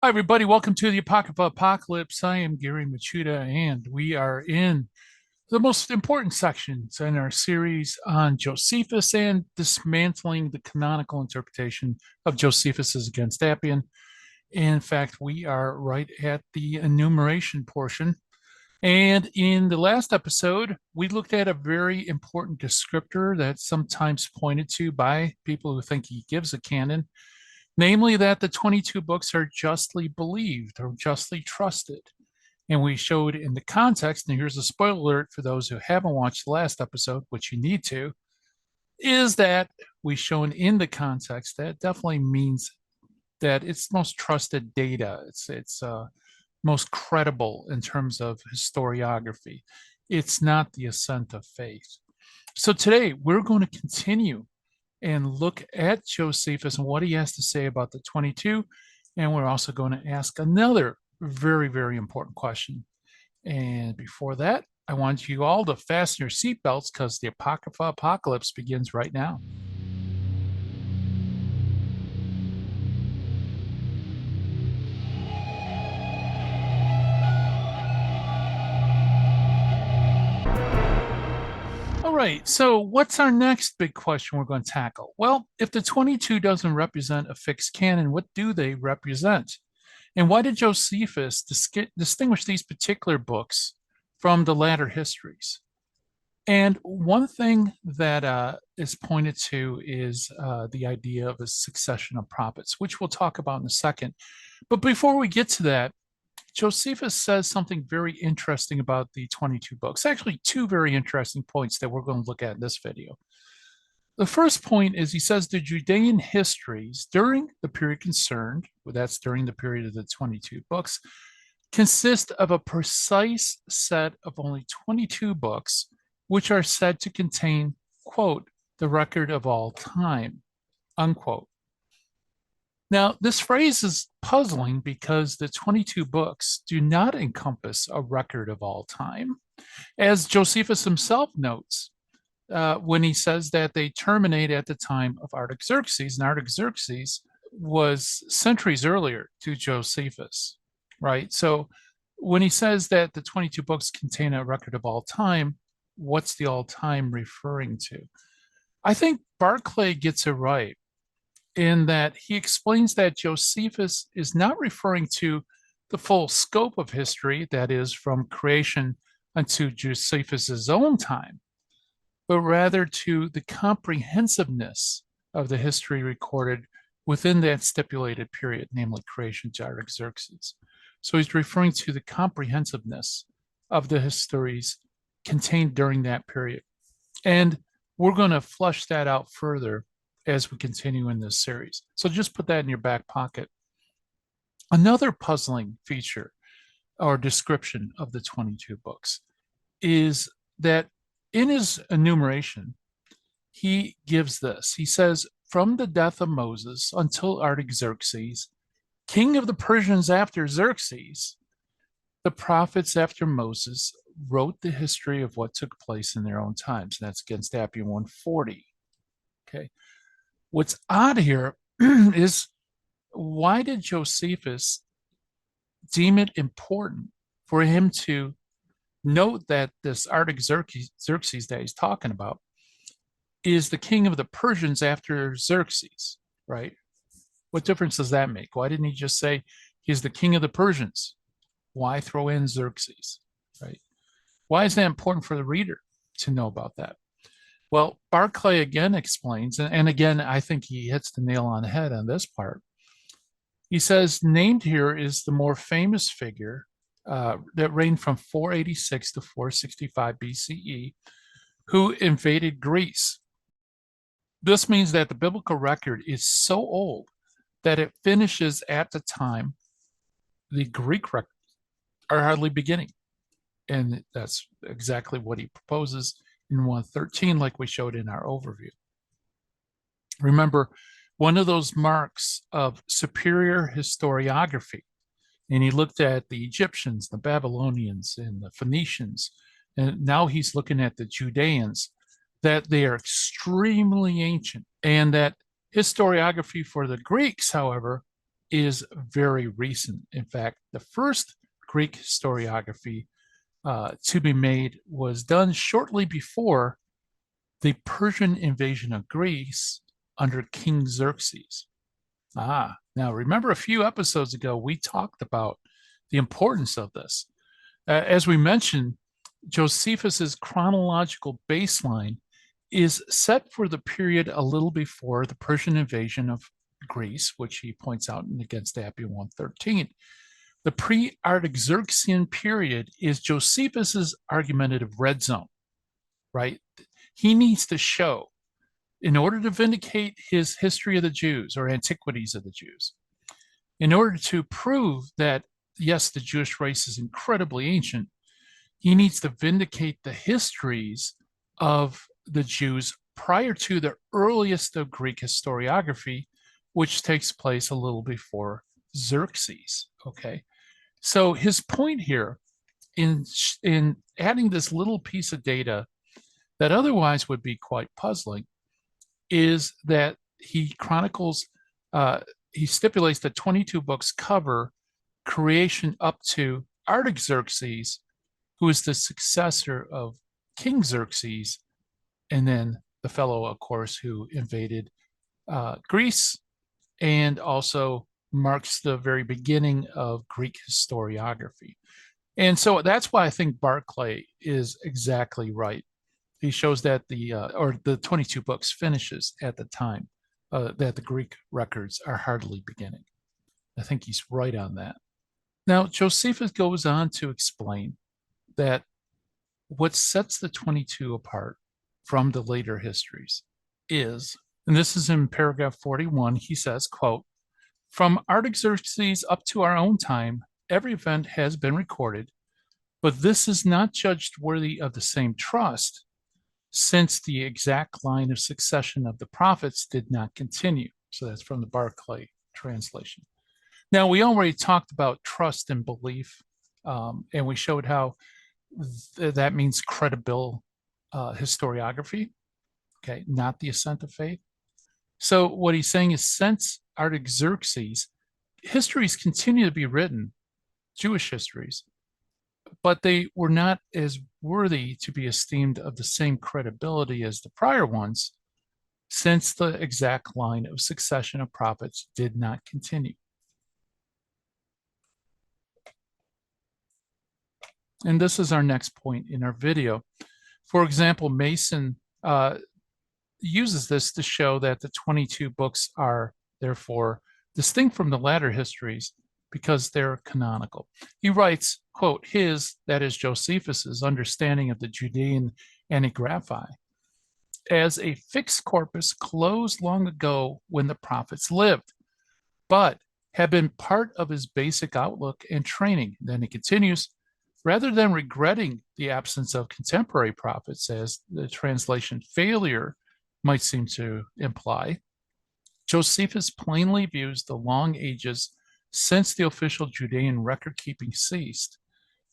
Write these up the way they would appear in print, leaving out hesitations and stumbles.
Hi, everybody. Welcome to the Apocrypha Apocalypse. I am Gary Machuda, and we are in the most important sections in our series on Josephus and dismantling the canonical interpretation of Josephus against Appian. In fact, we are right at the enumeration portion. And in the last episode, we looked at a very important descriptor that's sometimes pointed to by people who think he gives a canon, namely that the 22 books are justly believed or justly trusted. And we showed in the context, and here's a spoiler alert for those who haven't watched the last episode, which you need to, is that we shown in the context that definitely means that it's most trusted data. It's most credible in terms of historiography. It's not the ascent of faith. So today we're going to continue and look at Josephus and what he has to say about the 22. And we're also going to ask another very, very important question. And before that, I want you all to fasten your seatbelts because the Apocrypha Apocalypse begins right now. All right, so what's our next big question we're going to tackle? Well, if the 22 doesn't represent a fixed canon, what do they represent? And why did Josephus distinguish these particular books from the latter histories? And one thing that is pointed to is the idea of a succession of prophets, which we'll talk about in a second. But before we get to that, Josephus says something very interesting about the 22 books. Actually, two very interesting points that we're going to look at in this video. The first point is he says the Judean histories during the period concerned, well, that's during the period of the 22 books, consist of a precise set of only 22 books, which are said to contain, quote, the record of all time, unquote. Now, this phrase is puzzling because the 22 books do not encompass a record of all time. As Josephus himself notes, when he says that they terminate at the time of Artaxerxes, and Artaxerxes was centuries earlier to Josephus, right? So when he says that the 22 books contain a record of all time, what's the all time referring to? I think Barclay gets it right in that he explains that Josephus is not referring to the full scope of history, that is, from creation unto Josephus's own time, but rather to the comprehensiveness of the history recorded within that stipulated period, namely creation to Artaxerxes. So he's referring to the comprehensiveness of the histories contained during that period. And we're going to flush that out further as we continue in this series. So just put that in your back pocket. Another puzzling feature or description of the 22 books is that in his enumeration, he gives this. He says, from the death of Moses until Artaxerxes, king of the Persians after Xerxes, the prophets after Moses wrote the history of what took place in their own times. And that's against Appian 140. Okay. What's odd here is why did Josephus deem it important for him to note that this Artaxerxes that he's talking about is the king of the Persians after Xerxes, right? What difference does that make? Why didn't he just say he's the king of the Persians? Why throw in Xerxes, right? Why is that important for the reader to know about that? Well, Barclay again explains, and again, I think he hits the nail on the head on this part. He says, named here is the more famous figure that reigned from 486 to 465 BCE, who invaded Greece. This means that the biblical record is so old that it finishes at the time the Greek records are hardly beginning. And that's exactly what he proposes in 113, like we showed in our overview. Remember, one of those marks of superior historiography, and he looked at the Egyptians, the Babylonians, and the Phoenicians, and now he's looking at the Judeans, that they are extremely ancient, and that historiography for the Greeks, however, is very recent. In fact, the first Greek historiography to be made was done shortly before the Persian invasion of Greece under King Xerxes. Now remember a few episodes ago, we talked about the importance of this. As we mentioned, Josephus's chronological baseline is set for the period a little before the Persian invasion of Greece, which he points out in Against Appian 113. The pre-Artaxerxean period is Josephus's argumentative red zone, right? He needs to show, in order to vindicate his history of the Jews or antiquities of the Jews, in order to prove that, yes, the Jewish race is incredibly ancient, he needs to vindicate the histories of the Jews prior to the earliest of Greek historiography, which takes place a little before Xerxes. Okay, so his point here in adding this little piece of data that otherwise would be quite puzzling is that he chronicles, he stipulates that 22 books cover creation up to Artaxerxes, who is the successor of King Xerxes, and then the fellow, of course, who invaded Greece and also marks the very beginning of Greek historiography. And so that's why I think Barclay is exactly right. He shows that the 22 books finishes at the time that the Greek records are hardly beginning. I think he's right on that. Now, Josephus goes on to explain that what sets the 22 apart from the later histories is, and this is in paragraph 41, he says, quote, "From Artaxerxes up to our own time, every event has been recorded, but this is not judged worthy of the same trust, since the exact line of succession of the prophets did not continue." So that's from the Barclay translation. Now, we already talked about trust and belief, and we showed how that means credible historiography, okay, not the assent of faith. So what he's saying is, since Artaxerxes, histories continue to be written, Jewish histories, but they were not as worthy to be esteemed of the same credibility as the prior ones, since the exact line of succession of prophets did not continue. And this is our next point in our video. For example, Mason uses this to show that the 22 books are therefore distinct from the latter histories because they're canonical. He writes, quote, his, that is Josephus's, understanding of the Judean Anagraphi as a fixed corpus closed long ago when the prophets lived, but have been part of his basic outlook and training. Then he continues, rather than regretting the absence of contemporary prophets, as the translation failure might seem to imply, Josephus plainly views the long ages since the official Judean record-keeping ceased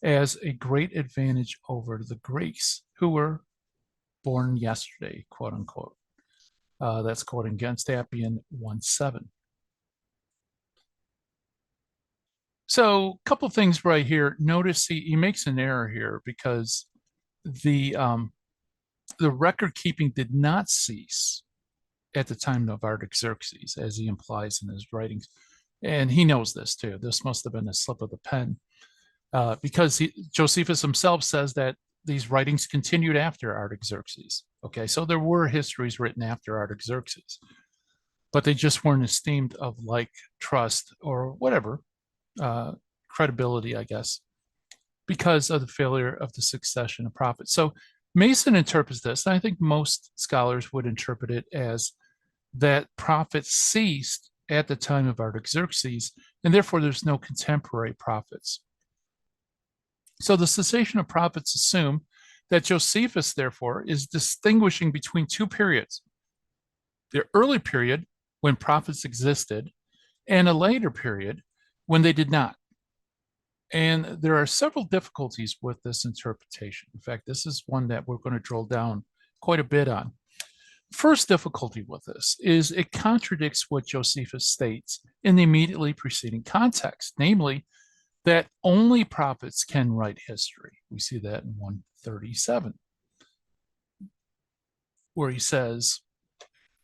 as a great advantage over the Greeks, who were born yesterday, quote unquote. That's quoting Against Appian 1:7. So a couple things right here. Notice he makes an error here because the record keeping did not cease at the time of Artaxerxes, as he implies in his writings. And he knows this too. This must have been a slip of the pen because Josephus himself says that these writings continued after Artaxerxes. Okay, so there were histories written after Artaxerxes, but they just weren't esteemed of like trust or whatever, credibility, I guess, because of the failure of the succession of prophets. So Mason interprets this, and I think most scholars would interpret it as that prophets ceased at the time of Artaxerxes, and therefore there's no contemporary prophets. So the cessation of prophets assume that Josephus, therefore, is distinguishing between two periods: the early period when prophets existed, and a later period when they did not. And there are several difficulties with this interpretation. In fact, this is one that we're going to drill down quite a bit on. First difficulty with this is it contradicts what Josephus states in the immediately preceding context, namely that only prophets can write history. We see that in 137, where he says,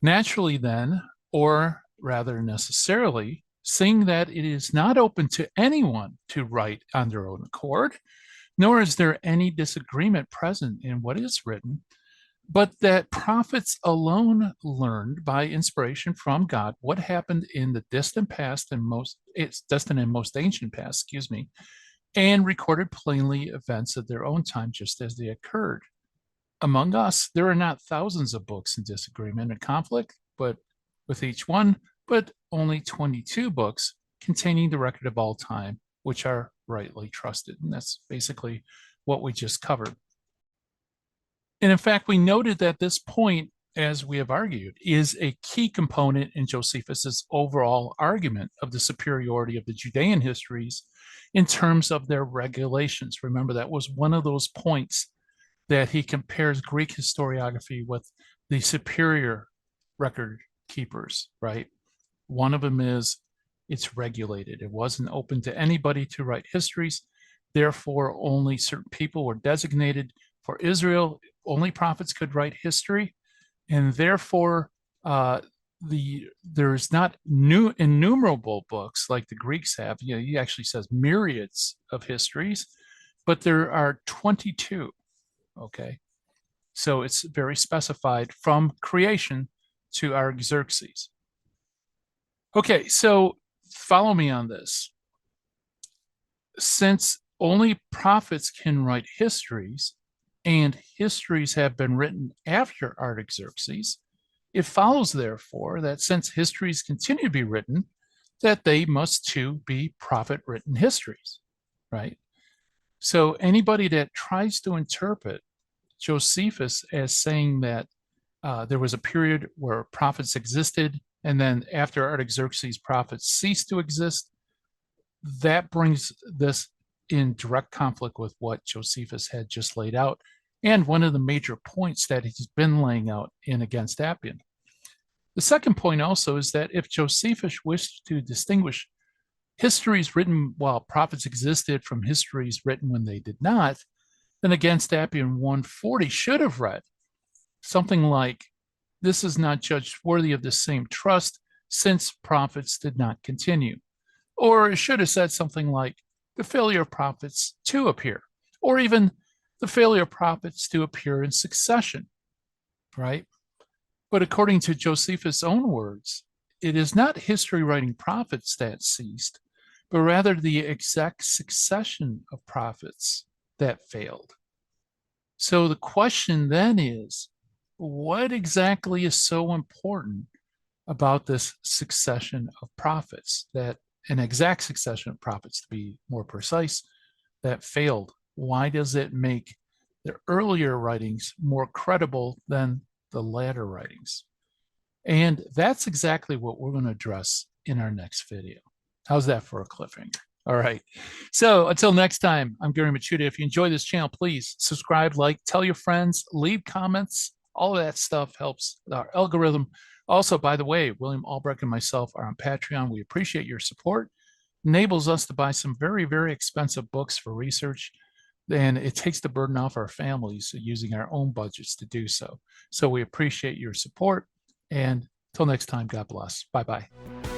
naturally then, or rather necessarily, seeing that it is not open to anyone to write on their own accord, nor is there any disagreement present in what is written, but that prophets alone learned by inspiration from God what happened in the distant past and most ancient past, and recorded plainly events of their own time just as they occurred. Among us, there are not thousands of books in disagreement and conflict, but with each one, but only 22 books containing the record of all time, which are rightly trusted. And that's basically what we just covered. And in fact, we noted that this point, as we have argued, is a key component in Josephus's overall argument of the superiority of the Judean histories in terms of their regulations. Remember, that was one of those points that he compares Greek historiography with the superior record keepers, right? One of them is it's regulated. It wasn't open to anybody to write histories. Therefore, only certain people were designated. For Israel, only prophets could write history. And therefore, there's not innumerable books like the Greeks have. He actually says myriads of histories, but there are 22. Okay, so it's very specified from creation to Artaxerxes. Okay, so follow me on this. Since only prophets can write histories, and histories have been written after Artaxerxes, it follows, therefore, that since histories continue to be written, that they must too be prophet-written histories, right? So anybody that tries to interpret Josephus as saying that there was a period where prophets existed, and then after Artaxerxes, prophets ceased to exist, that brings this in direct conflict with what Josephus had just laid out, and one of the major points that he's been laying out in Against Appian. The second point also is that if Josephus wished to distinguish histories written while prophets existed from histories written when they did not, then Against Appian 140 should have read something like, this is not judged worthy of the same trust since prophets did not continue. Or it should have said something like, the failure of prophets to appear, or even the failure of prophets to appear in succession, right? But according to Josephus' own words, it is not history writing prophets that ceased, but rather the exact succession of prophets that failed. So the question then is, what exactly is so important about this succession of prophets, that an exact succession of prophets, to be more precise, that failed? Why does it make the earlier writings more credible than the latter writings? And that's exactly what we're going to address in our next video. How's that for a cliffhanger? All right. So until next time, I'm Gary Machuda. If you enjoy this channel, please subscribe, like, tell your friends, leave comments. All of that stuff helps our algorithm. Also, by the way, William Albrecht and myself are on Patreon. We appreciate your support. Enables us to buy some very, very expensive books for research, and it takes the burden off our families using our own budgets to do so. So we appreciate your support. And until next time, God bless. Bye-bye.